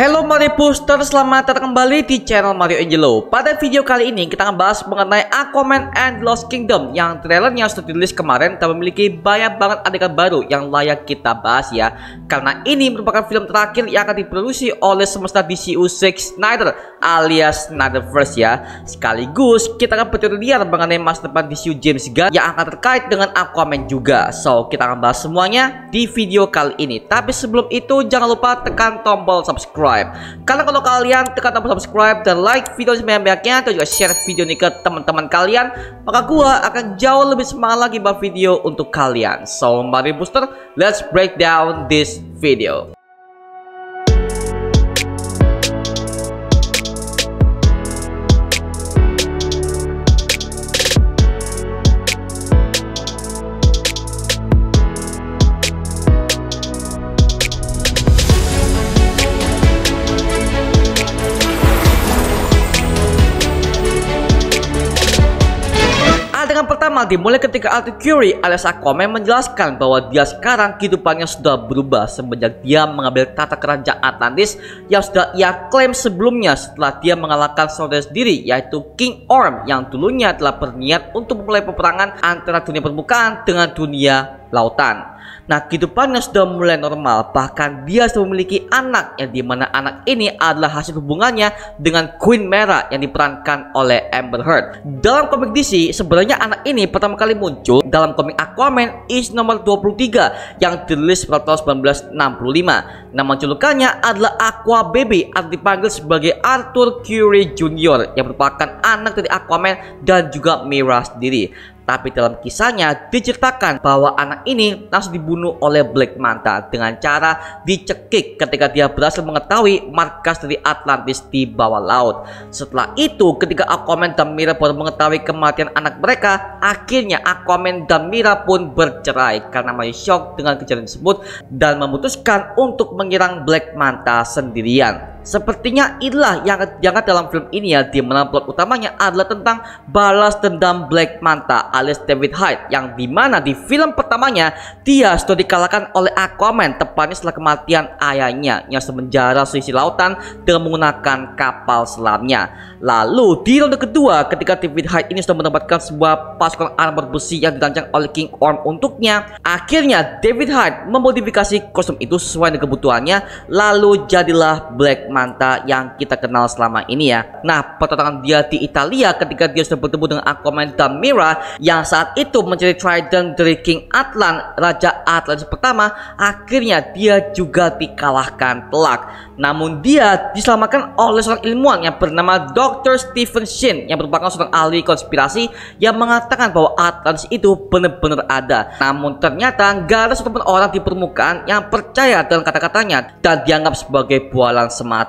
Halo Mario Booster, selamat datang kembali di channel Mario Angelo. Pada video kali ini kita akan bahas mengenai Aquaman and Lost Kingdom yang trailernya sudah dirilis kemarin dan memiliki banyak banget adegan baru yang layak kita bahas ya. Karena ini merupakan film terakhir yang akan diproduksi oleh semesta DCU Zack Snyder alias Snyderverse ya. Sekaligus kita akan berteorian mengenai masa depan DCU James Gunn yang akan terkait dengan Aquaman juga. So kita akan bahas semuanya di video kali ini. Tapi sebelum itu jangan lupa tekan tombol subscribe. Karena kalau kalian tekan tombol subscribe dan like video sebanyak-banyaknya atau juga share video ini ke teman-teman kalian, maka gua akan jauh lebih semangat lagi buat video untuk kalian. So Mario Booster, let's break down this video. Adegan pertama dimulai ketika Arthur Curry alias Aquaman menjelaskan bahwa dia sekarang kehidupannya sudah berubah semenjak dia mengambil tata kerajaan Atlantis yang sudah ia klaim sebelumnya setelah dia mengalahkan saudara sendiri yaitu King Orm yang dulunya telah berniat untuk memulai peperangan antara dunia permukaan dengan dunia lautan. Nah, kehidupannya sudah mulai normal, bahkan dia sudah memiliki anak yang dimana anak ini adalah hasil hubungannya dengan Queen Mera yang diperankan oleh Amber Heard. Dalam komik DC, sebenarnya anak ini pertama kali muncul dalam komik Aquaman Is nomor 23 yang dirilis pada tahun 1965. Nama julukannya adalah Aqua Baby atau dipanggil sebagai Arthur Curry Jr. yang merupakan anak dari Aquaman dan juga Mera sendiri. Tapi dalam kisahnya diceritakan bahwa anak ini langsung dibunuh oleh Black Manta dengan cara dicekik ketika dia berhasil mengetahui markas dari Atlantis di bawah laut. Setelah itu ketika Aquaman dan Mera baru mengetahui kematian anak mereka, akhirnya Aquaman dan Mera pun bercerai karena masih shock dengan kejadian tersebut dan memutuskan untuk menyerang Black Manta sendirian. Sepertinya inilah yang diangkat dalam film ini ya, di mana plot utamanya adalah tentang balas dendam Black Manta alias David Hyde yang dimana di film pertamanya dia sudah dikalahkan oleh Aquaman tepatnya setelah kematian ayahnya yang semenjara sisi lautan dengan menggunakan kapal selamnya. Lalu di ronde kedua ketika David Hyde ini sudah mendapatkan sebuah pasukan armor besi yang dirancang oleh King Orm untuknya, akhirnya David Hyde memodifikasi kostum itu sesuai dengan kebutuhannya, lalu jadilah Black Manta yang kita kenal selama ini ya. Nah, pertarungan dia di Italia ketika dia sudah bertemu dengan Aquaman dan Mera yang saat itu mencari trident dari King Atlan, Raja Atlantis pertama, akhirnya dia juga dikalahkan telak. Namun dia diselamatkan oleh seorang ilmuwan yang bernama Dr. Stephen Shin yang merupakan seorang ahli konspirasi yang mengatakan bahwa Atlantis itu benar-benar ada. Namun ternyata gak ada satupun orang di permukaan yang percaya dengan kata-katanya dan dianggap sebagai bualan semata.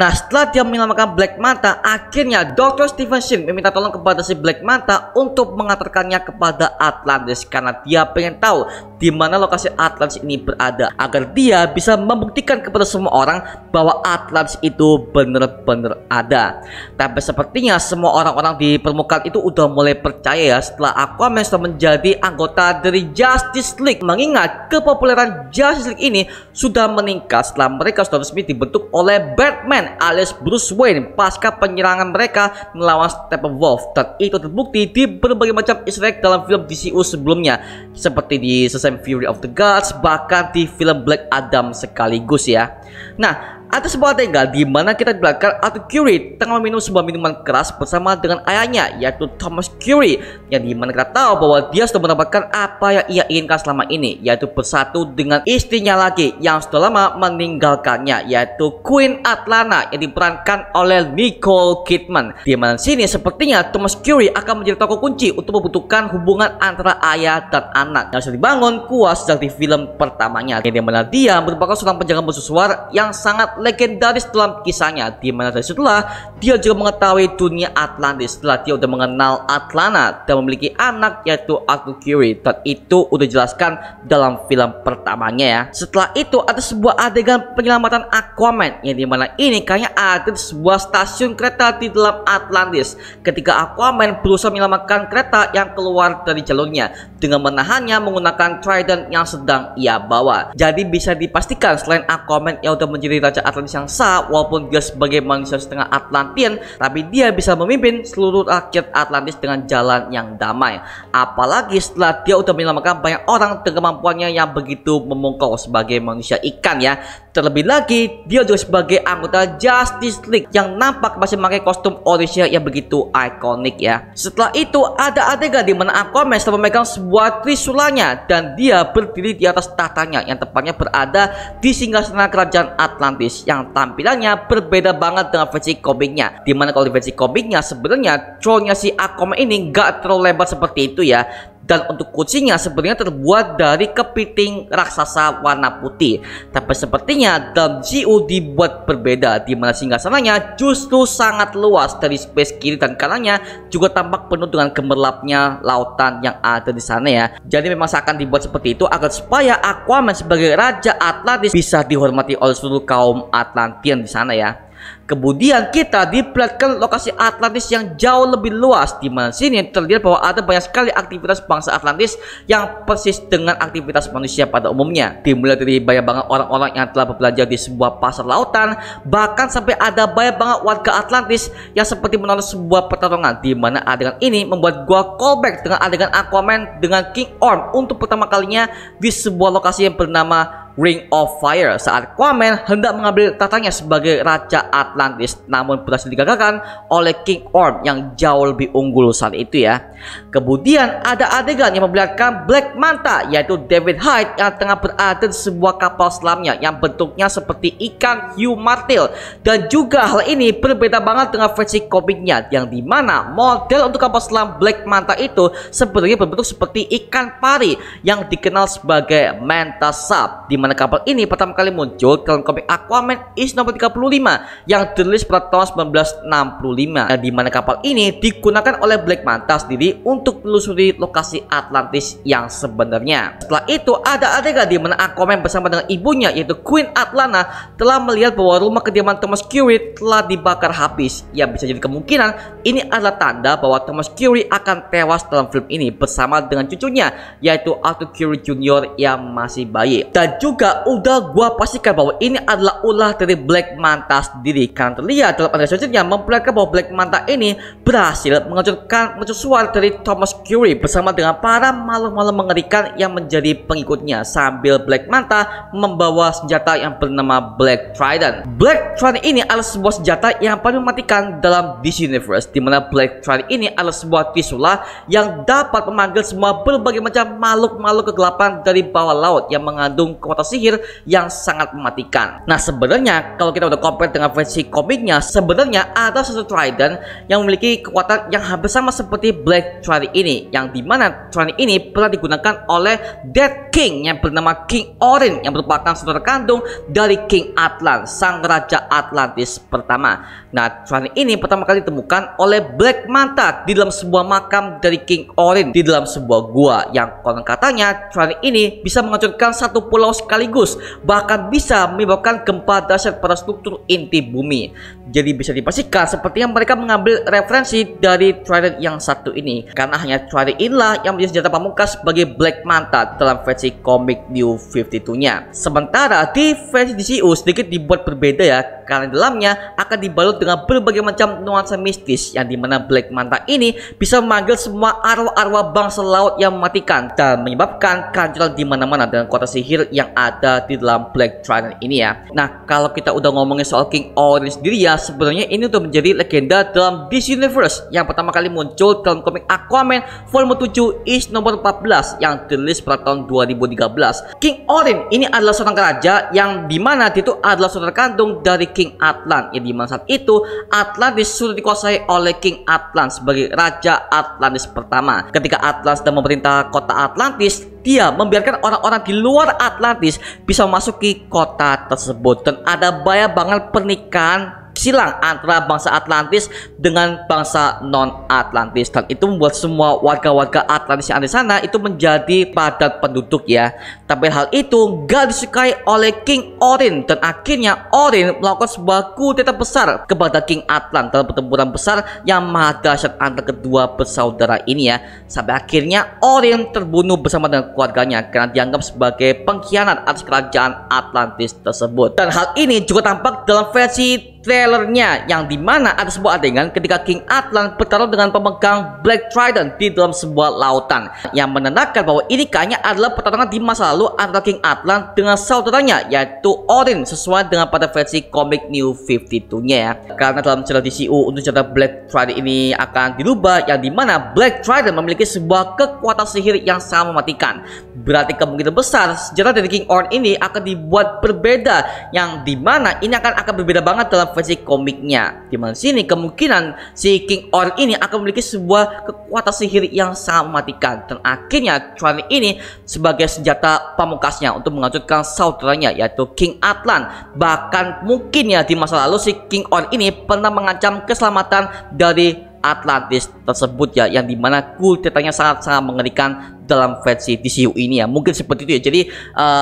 Nah, setelah dia menyelamatkan Black Manta, akhirnya Dr. Stephen Shin meminta tolong kepada si Black Manta untuk mengantarkannya kepada Atlantis karena dia pengen tahu di mana lokasi Atlantis ini berada agar dia bisa membuktikan kepada semua orang bahwa Atlantis itu benar-benar ada. Tapi sepertinya semua orang-orang di permukaan itu udah mulai percaya ya setelah Aquaman sudah menjadi anggota dari Justice League, mengingat kepopuleran Justice League ini sudah meningkat setelah mereka sudah resmi dibentuk oleh Batman alias Bruce Wayne pasca penyerangan mereka melawan Steppenwolf, dan itu terbukti di berbagai macam easter egg dalam film DCU sebelumnya seperti di Shazam Fury of the Gods, bahkan di film Black Adam sekaligus ya. Nah, ada sebuah adegan di mana kita di belakang Arthur Curry tengah meminum sebuah minuman keras bersama dengan ayahnya yaitu Thomas Curry, yang dimana kita tahu bahwa dia sudah mendapatkan apa yang ia inginkan selama ini, yaitu bersatu dengan istrinya lagi yang sudah lama meninggalkannya yaitu Queen Atlanna yang diperankan oleh Nicole Kidman. Di mana sini sepertinya Thomas Curry akan menjadi tokoh kunci untuk membutuhkan hubungan antara ayah dan anak yang sudah dibangun kuat sejak di film pertamanya, yang dimana dia merupakan seorang penjaga mercusuar yang sangat legendaris dalam kisahnya, di mana dari situlah dia juga mengetahui dunia Atlantis setelah dia udah mengenal Atlanna dan memiliki anak yaitu Arthur Curry, dan itu udah dijelaskan dalam film pertamanya ya. Setelah itu ada sebuah adegan penyelamatan Aquaman yang dimana ini kayaknya ada di sebuah stasiun kereta di dalam Atlantis ketika Aquaman berusaha menyelamatkan kereta yang keluar dari jalurnya dengan menahannya menggunakan trident yang sedang ia bawa. Jadi bisa dipastikan selain Aquaman yang udah menjadi Raja Atlantis yang sah. Walaupun dia sebagai manusia setengah Atlantean, tapi dia bisa memimpin seluruh rakyat Atlantis dengan jalan yang damai. Apalagi setelah dia udah menyelamatkan banyak orang dengan kemampuannya yang begitu memungkau sebagai manusia ikan ya. Terlebih lagi, dia juga sebagai anggota Justice League yang nampak masih memakai kostum original yang begitu ikonik ya. Setelah itu ada adegan di mana Aquaman sedang memegang sebuah trisulanya dan dia berdiri di atas tahtanya yang tepatnya berada di singgasana kerajaan Atlantis yang tampilannya berbeda banget dengan versi komiknya. Dimana kalau di versi komiknya sebenarnya throne-nya si Aquaman ini nggak terlalu lebar seperti itu ya. Dan untuk kursinya sebenarnya terbuat dari kepiting raksasa warna putih. Tapi sepertinya dalam GU dibuat berbeda, di mana singgasananya justru sangat luas. Dari space kiri dan kanannya juga tampak penuh dengan gemerlapnya lautan yang ada di sana ya. Jadi memang seakan dibuat seperti itu agar supaya Aquaman sebagai Raja Atlantis bisa dihormati oleh seluruh kaum Atlantean di sana ya. Kemudian kita diperlihatkan lokasi Atlantis yang jauh lebih luas, di mana sini terlihat bahwa ada banyak sekali aktivitas bangsa Atlantis yang persis dengan aktivitas manusia pada umumnya. Dimulai dari banyak banget orang-orang yang telah berbelanja di sebuah pasar lautan, bahkan sampai ada banyak banget warga Atlantis yang seperti menonton sebuah pertarungan, di mana adegan ini membuat gua callback dengan adegan Aquaman dengan King Orm untuk pertama kalinya di sebuah lokasi yang bernama Ring of Fire saat Aquaman hendak mengambil tahtanya sebagai Raja Atlantis, namun berhasil digagalkan oleh King Orm yang jauh lebih unggul saat itu ya. Kemudian ada adegan yang memperlihatkan Black Manta, yaitu David Hyde yang tengah berada di sebuah kapal selamnya yang bentuknya seperti ikan hiu martil, dan juga hal ini berbeda banget dengan versi komiknya yang dimana model untuk kapal selam Black Manta itu sebenarnya berbentuk seperti ikan pari yang dikenal sebagai Manta Sub, di mana kapal ini pertama kali muncul dalam komik Aquaman Is nomor 35 yang dirilis pada tahun 1965, di mana kapal ini digunakan oleh Black Manta sendiri untuk menelusuri lokasi Atlantis yang sebenarnya. Setelah itu ada adegan di mana Aquaman bersama dengan ibunya yaitu Queen Atlanna telah melihat bahwa rumah kediaman Thomas Curie telah dibakar habis, yang bisa jadi kemungkinan ini adalah tanda bahwa Thomas Curie akan tewas dalam film ini bersama dengan cucunya yaitu Arthur Curie Jr. yang masih bayi. Dan juga udah gua pastikan bahwa ini adalah ulah dari Black Manta sendiri, karena terlihat dalam adegan selanjutnya memperlihatkan bahwa Black Manta ini berhasil menghancurkan mercusuar dari Thomas Curie bersama dengan para makhluk-makhluk mengerikan yang menjadi pengikutnya, sambil Black Manta membawa senjata yang bernama Black Trident. Black Trident ini adalah sebuah senjata yang paling mematikan dalam DC Universe, di mana Black Trident ini adalah sebuah trisula yang dapat memanggil semua berbagai macam makhluk-makhluk kegelapan dari bawah laut yang mengandung kekuatan sihir yang sangat mematikan. Nah sebenarnya kalau kita udah compare dengan versi komiknya, sebenarnya ada satu Trident yang memiliki kekuatan yang hampir sama seperti Black Trident ini, yang dimana Trident ini pernah digunakan oleh Dead King yang bernama King Orin yang merupakan saudara kandung dari King Atlan, sang Raja Atlantis pertama. Nah Trident ini pertama kali ditemukan oleh Black Manta di dalam sebuah makam dari King Orin di dalam sebuah gua, yang konon katanya Trident ini bisa menghancurkan satu pulau sekaligus, bahkan bisa menyebabkan gempa dahsyat pada struktur inti bumi. Jadi bisa dipastikan sepertinya mereka mengambil referensi dari Trident yang satu ini, karena hanya Trident inilah yang menjadi senjata pamungkas sebagai Black Manta dalam versi komik New 52-nya. Sementara di versi DCU sedikit dibuat berbeda ya, karena dalamnya akan dibalut dengan berbagai macam nuansa mistis, yang dimana Black Manta ini bisa memanggil semua arwah-arwah bangsa laut yang mematikan dan menyebabkan kehancuran di mana-mana dengan kota sihir yang ada di dalam Black Trident ini ya. Nah kalau kita udah ngomongin soal King Orin sendiri ya, sebenarnya ini udah menjadi legenda dalam DC Universe yang pertama kali muncul dalam komik Aquaman volume 7 Is nomor 14 yang dirilis pada tahun 2013. King Orin ini adalah seorang raja yang dimana dia itu adalah saudara kandung dari King Atlan, yang dimana saat itu Atlantis sudah dikuasai oleh King Atlan sebagai Raja Atlantis pertama. Ketika Atlan sedang memerintah kota Atlantis, dia membiarkan orang-orang di luar Atlantis bisa memasuki kota tersebut, dan ada banyak banget pernikahan silang antara bangsa Atlantis dengan bangsa non-Atlantis, dan itu membuat semua warga-warga Atlantis yang ada di sana itu menjadi padat penduduk ya. Tapi hal itu gak disukai oleh King Orin, dan akhirnya Orin melakukan sebuah kudeta besar kepada King Atlan dalam pertempuran besar yang maha dahsyat antara kedua bersaudara ini ya. Sampai akhirnya Orin terbunuh bersama dengan keluarganya karena dianggap sebagai pengkhianat atas kerajaan Atlantis tersebut. Dan hal ini juga tampak dalam versi trailernya, yang dimana ada sebuah adegan ketika King Atlan bertarung dengan pemegang Black Trident di dalam sebuah lautan, yang menandakan bahwa ini kayaknya adalah pertarungan di masa lalu antara King Atlan dengan saudaranya yaitu Orin, sesuai dengan pada versi komik New 52-nya ya. Karena dalam cerita DCU untuk cerita Black Trident ini akan dirubah, yang dimana Black Trident memiliki sebuah kekuatan sihir yang sangat mematikan. Berarti kemungkinan besar senjata dari King Orin ini akan dibuat berbeda, yang dimana ini akan berbeda banget dalam versi komiknya. Di mana sini kemungkinan si King Orin ini akan memiliki sebuah kekuatan sihir yang sangat mematikan, dan akhirnya Trident ini sebagai senjata pamungkasnya untuk menghancurkan saudaranya yaitu King Atlan. Bahkan mungkin ya di masa lalu si King Orin ini pernah mengancam keselamatan dari Atlantis tersebut ya, yang dimana kudetanya sangat-sangat mengerikan dalam versi DCU ini ya. Mungkin seperti itu ya. Jadi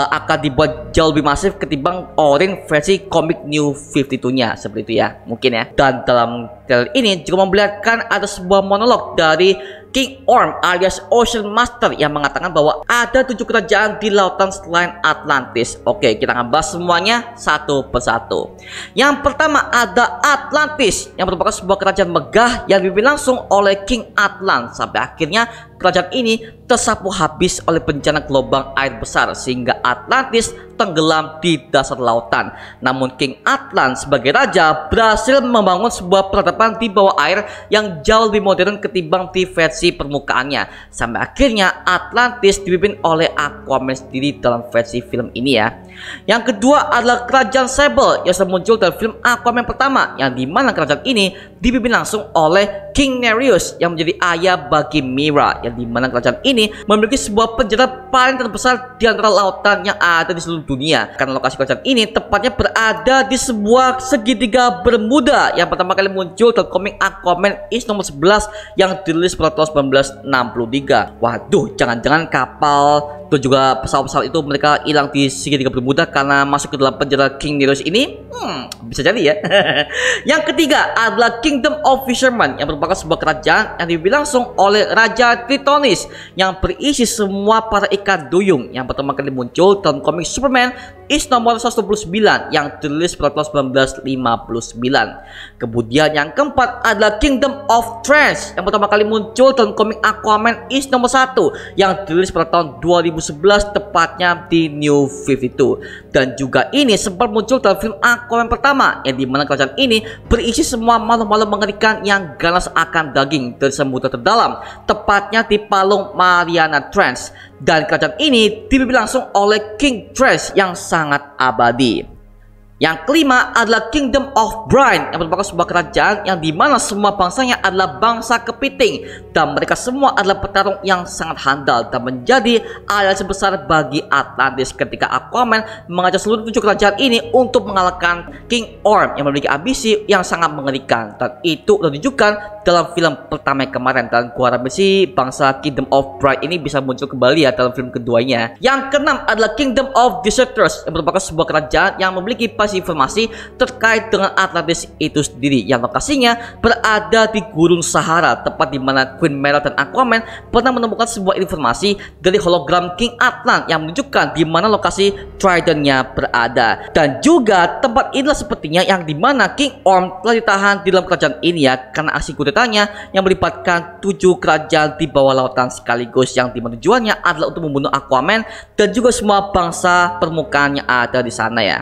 akan dibuat jauh lebih masif ketimbang Orin versi komik New 52-nya, seperti itu ya mungkin ya. Dan dalam trailer ini juga memperlihatkan ada sebuah monolog dari King Orm alias Ocean Master yang mengatakan bahwa ada 7 kerajaan di lautan selain Atlantis. Oke, kita akan bahas semuanya satu persatu. Yang pertama ada Atlantis, yang merupakan sebuah kerajaan megah yang dipimpin langsung oleh King Atlan. Sampai akhirnya kerajaan ini tersapu habis oleh bencana gelombang air besar sehingga Atlantis tenggelam di dasar lautan. Namun King Atlan sebagai raja berhasil membangun sebuah peradaban di bawah air yang jauh lebih modern ketimbang di versi permukaannya. Sampai akhirnya Atlantis dipimpin oleh Aquaman sendiri dalam versi film ini ya. Yang kedua adalah kerajaan Sable yang sudah muncul dalam film Aquaman pertama, yang dimana kerajaan ini dipimpin langsung oleh King Nereus yang menjadi ayah bagi Mera, yang dimana kerajaan ini memiliki sebuah penjara paling terbesar di antara lautan yang ada di seluruh dunia. Karena lokasi kerajaan ini tepatnya berada di sebuah segitiga Bermuda yang pertama kali muncul dalam komik Aquaman Is nomor 11 yang dirilis pada tahun 1963. Waduh, jangan-jangan kapal dan juga pesawat-pesawat itu mereka hilang di segitiga Bermuda karena masuk ke dalam penjara King Nereus ini? Bisa jadi ya. Yang ketiga adalah Kingdom of Fisherman yang merupakan sebuah kerajaan yang dipimpin langsung oleh Raja Tritonis yang berisi semua para ikan duyung yang pertama kali muncul dalam komik Superman Is nomor 129 yang dirilis pada tahun 1959. Kemudian yang keempat adalah Kingdom of Trance yang pertama kali muncul dalam komik Aquaman Is nomor 1 yang dirilis pada tahun 2011 tepatnya di New 52. Dan juga ini sempat muncul dalam film Aquaman pertama yang dimana kerajaan ini berisi semua makhluk-makhluk mengerikan yang ganas akan daging dari samudra terdalam, tepatnya di Palung Mariana Trench. Dan kerajaan ini dipimpin langsung oleh King Trash yang sangat abadi. Yang kelima adalah Kingdom of Brine yang merupakan sebuah kerajaan yang dimana semua bangsanya adalah bangsa kepiting, dan mereka semua adalah petarung yang sangat handal dan menjadi aliansi besar bagi Atlantis ketika Aquaman mengajak seluruh 7 kerajaan ini untuk mengalahkan King Orm yang memiliki ambisi yang sangat mengerikan, dan itu sudah ditunjukkan dalam film pertama kemarin, dan gua harap sih bangsa Kingdom of Brine ini bisa muncul kembali ya dalam film keduanya. Yang keenam adalah Kingdom of Deserters yang merupakan sebuah kerajaan yang memiliki informasi terkait dengan Atlantis itu sendiri, yang lokasinya berada di Gurun Sahara, tepat di mana Queen Mera dan Aquaman pernah menemukan sebuah informasi dari hologram King Atlan yang menunjukkan di mana lokasi Trident-nya berada. Dan juga tempat inilah sepertinya yang dimana King Orm telah ditahan di dalam kerajaan ini ya, karena aksi kudetanya yang melibatkan 7 kerajaan di bawah lautan sekaligus, yang dimana tujuannya adalah untuk membunuh Aquaman dan juga semua bangsa permukaan yang ada di sana ya.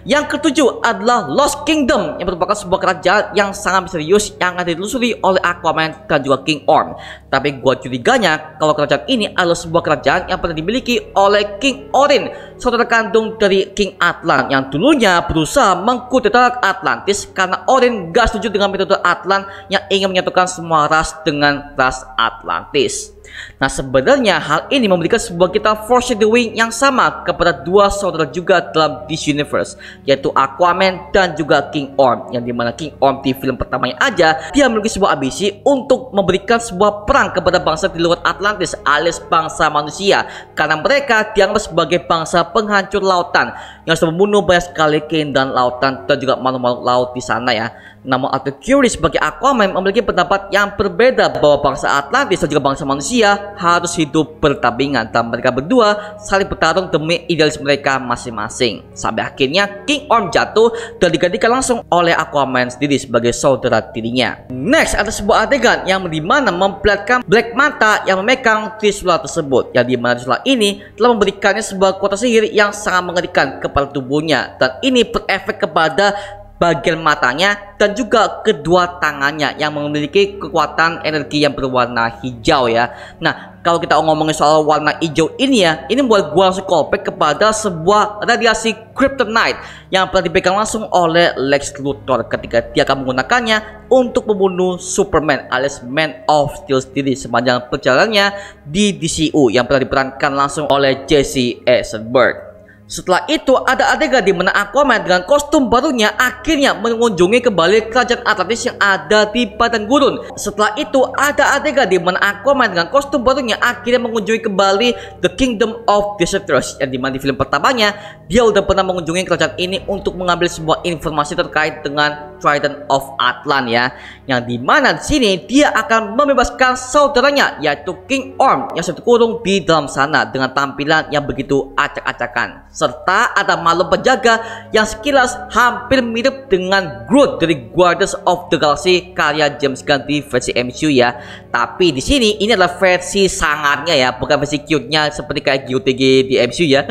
Yang ketujuh adalah Lost Kingdom yang merupakan sebuah kerajaan yang sangat misterius yang akan ditelusuri oleh Aquaman dan juga King Orm. Tapi gua curiganya kalau kerajaan ini adalah sebuah kerajaan yang pernah dimiliki oleh King Orin, saudara kandung dari King Atlan yang dulunya berusaha mengkudeta Atlantis karena Orin gak setuju dengan metode Atlan yang ingin menyatukan semua ras dengan ras Atlantis. Nah, sebenarnya hal ini memberikan sebuah kita foreshadowing yang sama kepada dua saudara juga dalam this universe, Sisters, yaitu Aquaman dan juga King Orm, yang dimana King Orm di film pertamanya aja dia memiliki sebuah ambisi untuk memberikan sebuah perang kepada bangsa di luar Atlantis alias bangsa manusia, karena mereka dianggap sebagai bangsa penghancur lautan yang sudah membunuh banyak sekali keindahan lautan dan juga makhluk-makhluk laut di sana ya. Namun Arthur Curry sebagai Aquaman memiliki pendapat yang berbeda bahwa bangsa Atlantis dan juga bangsa manusia harus hidup berdampingan dan mereka berdua saling bertarung demi idealis mereka masing-masing. Sampai akhirnya King Orm jatuh dan digantikan langsung oleh Aquaman sendiri sebagai saudara tirinya. Next ada sebuah adegan yang dimana memperlihatkan Black Manta yang memegang Trisula tersebut, yang dimana Trisula ini telah memberikannya sebuah kekuatan sihir yang sangat mengerikan kepada tubuhnya, dan ini berefek kepada bagian matanya dan juga kedua tangannya yang memiliki kekuatan energi yang berwarna hijau ya. Nah, kalau kita ngomongin soal warna hijau ini ya, ini buat gua langsung callback kepada sebuah radiasi kryptonite yang pernah dipegang langsung oleh Lex Luthor ketika dia akan menggunakannya untuk membunuh Superman alias Man of Steel sendiri sepanjang perjalanannya di DCU yang pernah diperankan langsung oleh Jesse Eisenberg. Setelah itu ada adegan di mana Aquaman dengan kostum barunya akhirnya mengunjungi kembali kerajaan Atlantis yang ada di padang gurun. Setelah itu ada adegan di mana Aquaman dengan kostum barunya akhirnya mengunjungi kembali The Kingdom of the Sisters, yang dimana di film pertamanya dia udah pernah mengunjungi kerajaan ini untuk mengambil sebuah informasi terkait dengan Trident of Atlan ya, yang dimana di sini dia akan membebaskan saudaranya yaitu King Orm yang sudah terkurung di dalam sana dengan tampilan yang begitu acak-acakan, serta ada makhluk penjaga yang sekilas hampir mirip dengan Groot dari Guardians of the Galaxy karya James Gunn di versi MCU ya. Tapi di sini ini adalah versi sangarnya ya, bukan versi cute-nya seperti kayak GOTG di MCU ya.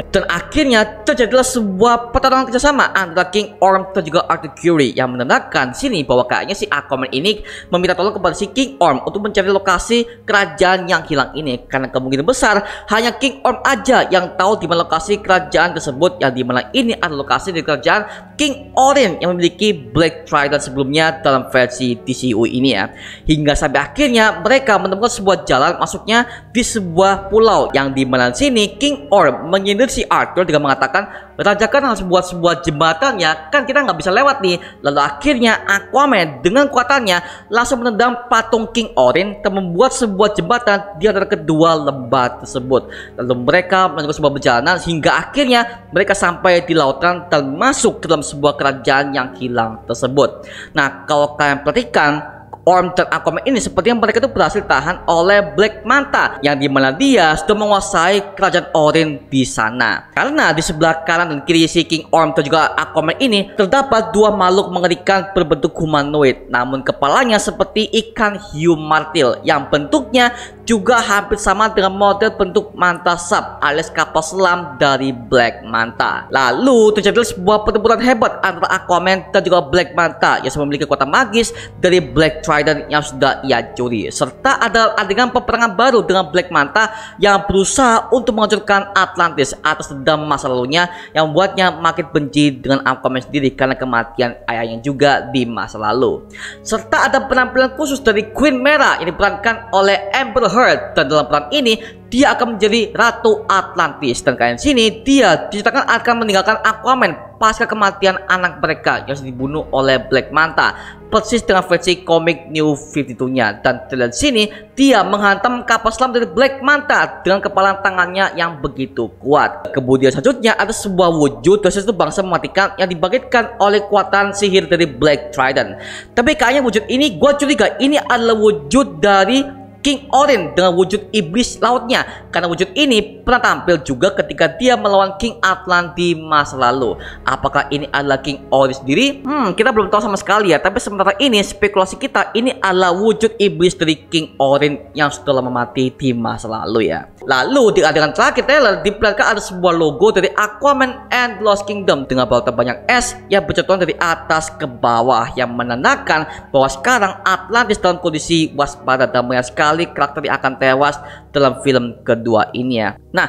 Dan akhirnya terjadilah sebuah pertarungan kerjasama antara King Orm dan juga Arthur Curry yang menandakan sini bahwa kayaknya si Aquaman ini meminta tolong kepada si King Orm untuk mencari lokasi kerajaan yang hilang ini, karena kemungkinan besar hanya King Orm aja yang tahu di mana lokasi kerajaan tersebut, yang dimana ini adalah lokasi dari kerajaan King Orm yang memiliki Black Trident sebelumnya dalam versi DCU ini ya. Hingga sampai akhirnya mereka menemukan sebuah jalan masuknya di sebuah pulau, yang dimana sini King Orm menyindir si Arthur dengan mengatakan raja kan harus buat sebuah jembatan ya, kan kita nggak bisa lewat nih. Lalu akhirnya Aquaman dengan kekuatannya langsung menendang patung King Orm dan membuat sebuah jembatan di antara kedua lembah tersebut. Lalu mereka melanjutkan sebuah perjalanan hingga akhirnya mereka sampai di lautan dan masuk ke dalam sebuah kerajaan yang hilang tersebut. Nah, kalau kalian perhatikan, Orm dan Aquaman ini sepertinya mereka itu berhasil tahan oleh Black Manta, yang dimana dia sudah menguasai kerajaan Orm di sana. Karena di sebelah kanan dan kiri si King Orm dan juga Aquaman ini terdapat dua makhluk mengerikan berbentuk humanoid, namun kepalanya seperti ikan hiu martil yang bentuknya juga hampir sama dengan model bentuk manta sub alias kapal selam dari Black Manta. Lalu terjadi sebuah pertempuran hebat antara Aquaman dan juga Black Manta yang memiliki kekuatan magis dari Black Trident yang sudah ia curi, serta ada adegan peperangan baru dengan Black Manta yang berusaha untuk menghancurkan Atlantis atas dendam masa lalunya yang membuatnya makin benci dengan Aquaman sendiri karena kematian ayahnya juga di masa lalu. Serta ada penampilan khusus dari Queen Mera yang diperankan oleh Amber Heard, dan dalam peran ini dia akan menjadi Ratu Atlantis, dan kalian sini dia diceritakan akan meninggalkan Aquaman pasca kematian anak mereka yang dibunuh oleh Black Manta, persis dengan versi komik New 52-nya. Dan di sini dia menghantam kapal selam dari Black Manta dengan kepala tangannya yang begitu kuat. Kemudian selanjutnya ada sebuah wujud dari satu bangsa mematikan yang dibangkitkan oleh kekuatan sihir dari Black Trident. Tapi kayaknya wujud ini gue curiga ini adalah wujud dari King Orm dengan wujud iblis lautnya, karena wujud ini pernah tampil juga ketika dia melawan King Atlan di masa lalu. Apakah ini adalah King Orm sendiri? Kita belum tahu sama sekali ya. Tapi sementara ini spekulasi kita ini adalah wujud iblis dari King Orm yang sudah lama mati di masa lalu ya. Lalu di adegan terakhir trailer diperlihatkan ada sebuah logo dari Aquaman and Lost Kingdom dengan baut banyak es yang berjatuhan dari atas ke bawah, yang menandakan bahwa sekarang Atlantis dalam kondisi waspada dan banyak sekali karakter yang akan tewas dalam film kedua ini ya. Nah,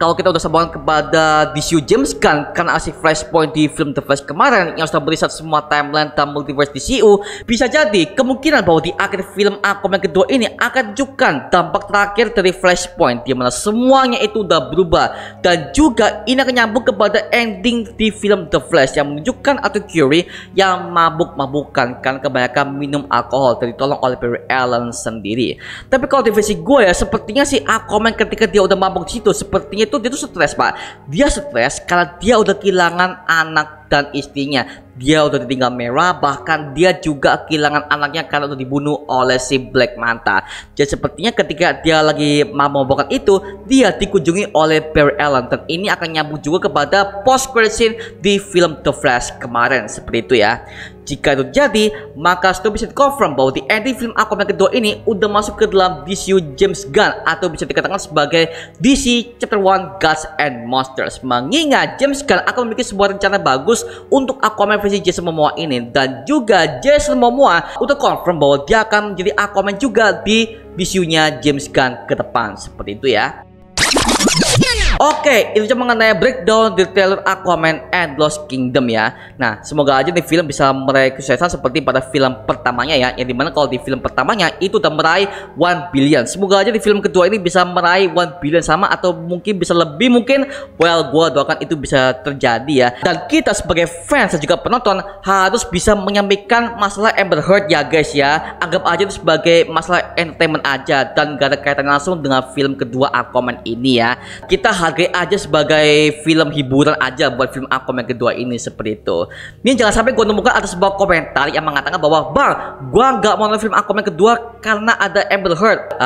kalau kita udah sambungan kepada DCU James Gunn karena aksi Flashpoint di film The Flash kemarin yang sudah meriset semua timeline dan multiverse DCU, bisa jadi kemungkinan bahwa di akhir film Aquaman kedua ini akan tunjukkan dampak terakhir dari Flashpoint di mana semuanya itu udah berubah, dan juga ini akan nyambung kepada ending di film The Flash yang menunjukkan Arthur Curry yang mabuk-mabukan kan kebanyakan minum alkohol dan ditolong oleh Barry Allen sendiri. Tapi kalau di versi gue ya, sepertinya si Aquaman ketika dia udah mabuk di situ, sepertinya itu dia tuh stres, Pak. Dia stres karena dia udah kehilangan anak dan istrinya. Dia udah ditinggal Mera, bahkan dia juga kehilangan anaknya karena udah dibunuh oleh si Black Manta. Jadi sepertinya ketika dia lagi mabuk itu, dia dikunjungi oleh Barry Allen, dan ini akan nyambung juga kepada post credit scene di film The Flash kemarin, seperti itu ya. Jika itu jadi, maka sudah bisa confirm bahwa di ending film Aquaman kedua ini udah masuk ke dalam DCU James Gunn, atau bisa dikatakan sebagai DC Chapter 1 Gods and Monsters. Mengingat James Gunn akan memiliki sebuah rencana bagus untuk Aquaman versi Jason Momoa ini, dan juga Jason Momoa udah confirm bahwa dia akan menjadi Aquaman juga di DCU-nya James Gunn ke depan, seperti itu ya. Oke, itu cuma mengenai breakdown di trailer Aquaman and Lost Kingdom ya. Nah, semoga aja nih film bisa meraih kesuksesan seperti pada film pertamanya ya. Yang dimana kalau di film pertamanya itu udah meraih 1 billion. Semoga aja di film kedua ini bisa meraih 1 billion sama, atau mungkin bisa lebih mungkin. Well, gua doakan itu bisa terjadi ya. Dan kita sebagai fans dan juga penonton harus bisa menyampaikan masalah Amber Heard ya guys ya. Anggap aja itu sebagai masalah entertainment aja dan gak ada kaitan langsung dengan film kedua Aquaman ini ya. Kita hargai aja sebagai film hiburan aja buat film Aquaman kedua ini, seperti itu. Ini jangan sampai gue nemukan ada sebuah komentar yang mengatakan bahwa bang, gue nggak mau nonton film Aquaman kedua karena ada Amber Heard.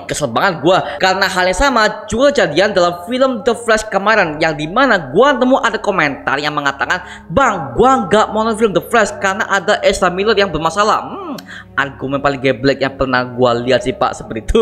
Kesel banget gue, karena hal yang sama juga kejadian dalam film The Flash kemarin, yang dimana gue nemu ada komentar yang mengatakan bang, gue nggak mau nonton film The Flash karena ada Ezra Miller yang bermasalah. Argumen paling geblek yang pernah gue lihat sih Pak, seperti itu.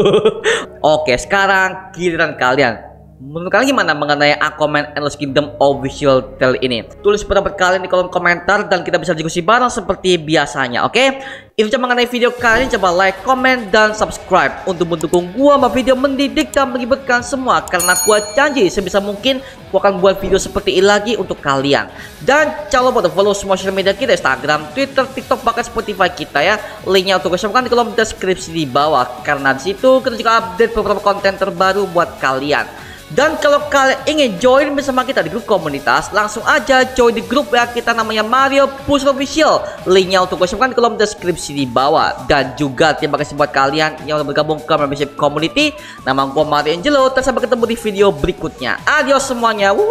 Oke, sekarang giliran kalian. Menurut kalian gimana mengenai Aquaman and Lost Kingdom official trailer ini? Tulis pendapat kalian di kolom komentar dan kita bisa diskusi bareng seperti biasanya, oke? Itu cuma mengenai video kali ini, coba like, comment, dan subscribe untuk mendukung gua buat video mendidik dan menghiburkan semua, karena gua janji sebisa mungkin gua akan buat video seperti ini lagi untuk kalian. Dan jangan lupa untuk follow semua sosial media kita, Instagram, Twitter, TikTok, bahkan Spotify kita ya. Linknya untuk siapkan di kolom deskripsi di bawah, karena di situ kita juga update beberapa konten terbaru buat kalian. Dan kalau kalian ingin join bersama kita di grup komunitas, langsung aja join di grup ya kita, namanya Mario Push Official. Linknya untuk gue siapkan di kolom deskripsi di bawah. Dan juga terima kasih buat kalian yang udah bergabung ke membership community. Nama gue Mario Angelo, dan sampai ketemu di video berikutnya. Adios semuanya. Wuhu.